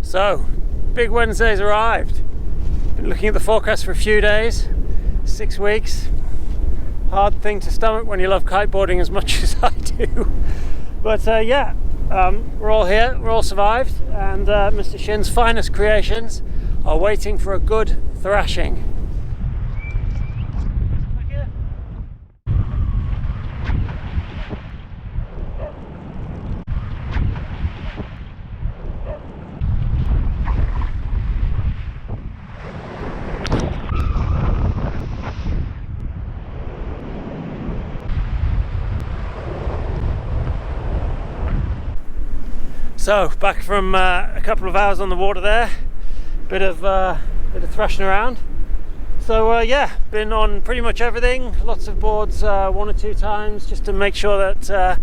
So, big Wednesday's arrived. Been looking at the forecast for a few days, 6 weeks. Hard thing to stomach when you love kiteboarding as much as I do. But we're all here, we're all survived, and Mr. Shinn's finest creations are waiting for a good thrashing. So back from a couple of hours on the water there, bit of thrashing around. So been on pretty much everything, lots of boards, 1 or 2 times, just to make sure that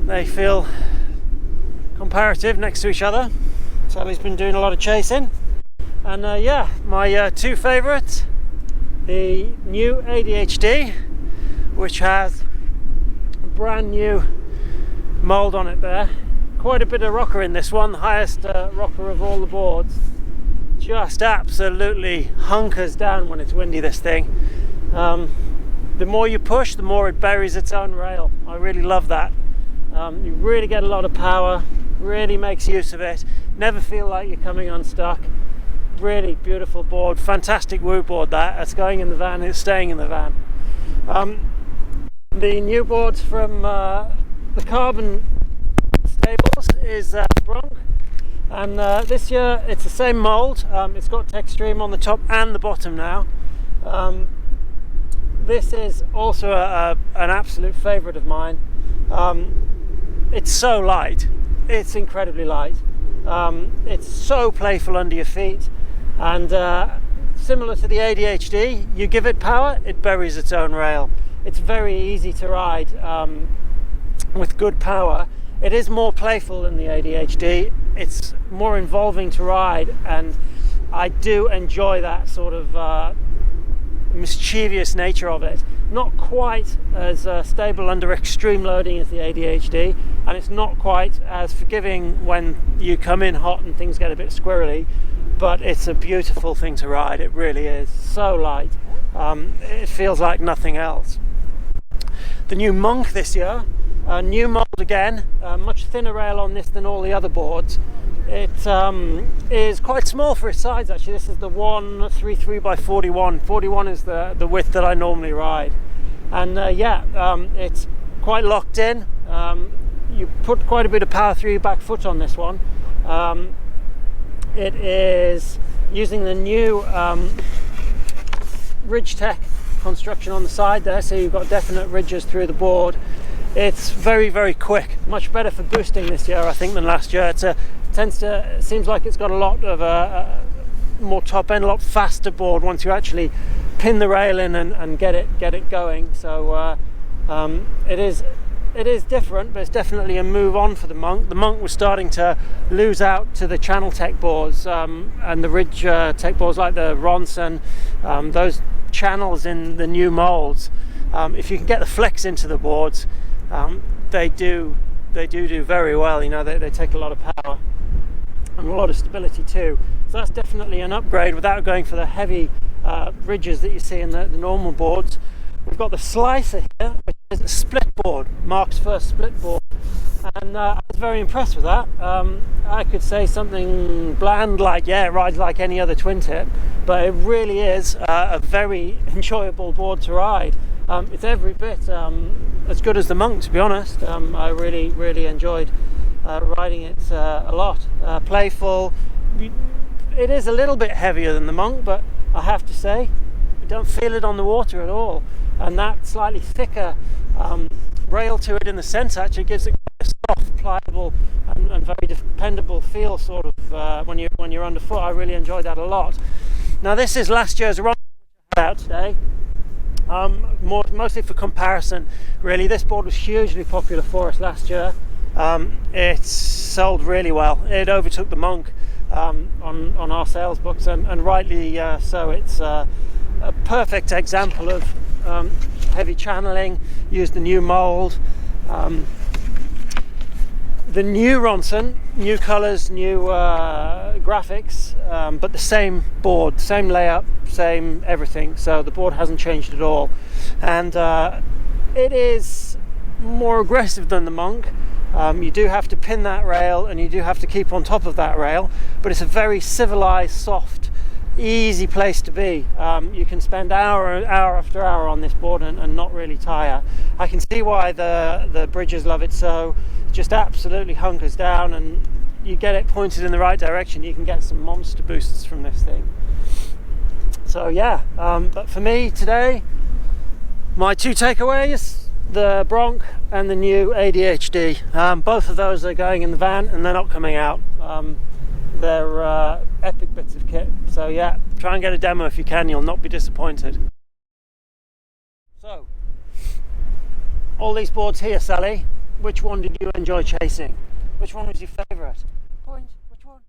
they feel comparative next to each other. Sally's been doing a lot of chasing, and my 2 favourites, the new ADHD, which has a brand new mould on it there. Quite a bit of rocker in this one, the highest rocker of all the boards. Just absolutely hunkers down when it's windy, this thing. The more you push, the more it buries its own rail. I really love that. You really get a lot of power, really makes use of it. Never feel like you're coming unstuck. Really beautiful board, fantastic woo board that's going in the van, it's staying in the van. The new boards from the Carbon Stables is Bronq, and this year it's the same mould. It's got Textream on the top and the bottom now. This is also an absolute favourite of mine. It's so light, it's incredibly light. It's so playful under your feet, and similar to the ADHD, you give it power, it buries its own rail. It's very easy to ride with good power. It is more playful than the ADHD, it's more involving to ride, and I do enjoy that sort of mischievous nature of it. Not quite as stable under extreme loading as the ADHD, and it's not quite as forgiving when you come in hot and things get a bit squirrely, but it's a beautiful thing to ride, it really is. So light, it feels like nothing else. The new Monk this year, a new mould again, much thinner rail on this than all the other boards. It is quite small for its size actually. This is the 133 by 41. 41 is the width that I normally ride, and it's quite locked in. You put quite a bit of power through your back foot on this one. It is using the new Ridge Tech construction on the side there, so you've got definite ridges through the board. It's very, very quick, much better for boosting this year I think than last year. It seems like it's got a lot of more top end, a lot faster board once you actually pin the rail in and get it going. So it is different, but it's definitely a move on for the Monk. The Monk was starting to lose out to the Channel Tech boards and the Ridge Tech boards like the Ronson, those channels in the new molds. If you can get the flex into the boards, they do very well. You know, they take a lot of power and a lot of stability too. So that's definitely an upgrade without going for the heavy ridges that you see in the normal boards. We've got the Slicer here, which is a split board, Mark's first split board, and I was very impressed with that. I could say something bland like, yeah, it rides like any other twin tip, but it really is a very enjoyable board to ride. It's every bit as good as the Monk, to be honest. I really enjoyed riding it a lot. Playful. It is a little bit heavier than the Monk, but I have to say, you don't feel it on the water at all. And that slightly thicker rail to it in the centre actually gives it a soft, pliable, and very dependable feel, sort of when you're underfoot. I really enjoyed that a lot. Now this is last year's Ronson out today. Mostly for comparison, really. This board was hugely popular for us last year. It sold really well. It overtook the Monk on our sales books, and rightly so. It's a perfect example of heavy channeling. Used the new mould. The new Ronson new colours, new graphics, but the same board, same layout, same everything. So the board hasn't changed at all, and it is more aggressive than the Bronq. You do have to pin that rail, and you do have to keep on top of that rail, but it's a very civilized, soft, easy place to be. You can spend hour after hour on this board and not really tire. I can see why the bridges love it so. It just absolutely hunkers down, and you get it pointed in the right direction, you can get some monster boosts from this thing. So yeah, but for me today, my two takeaways: the Bronq and the new ADHD. Both of those are going in the van and they're not coming out. They're epic bits of kit. So yeah, try and get a demo if you can, you'll not be disappointed. So, all these boards here, Sally, which one did you enjoy chasing? Which one was your favourite? Point, which one?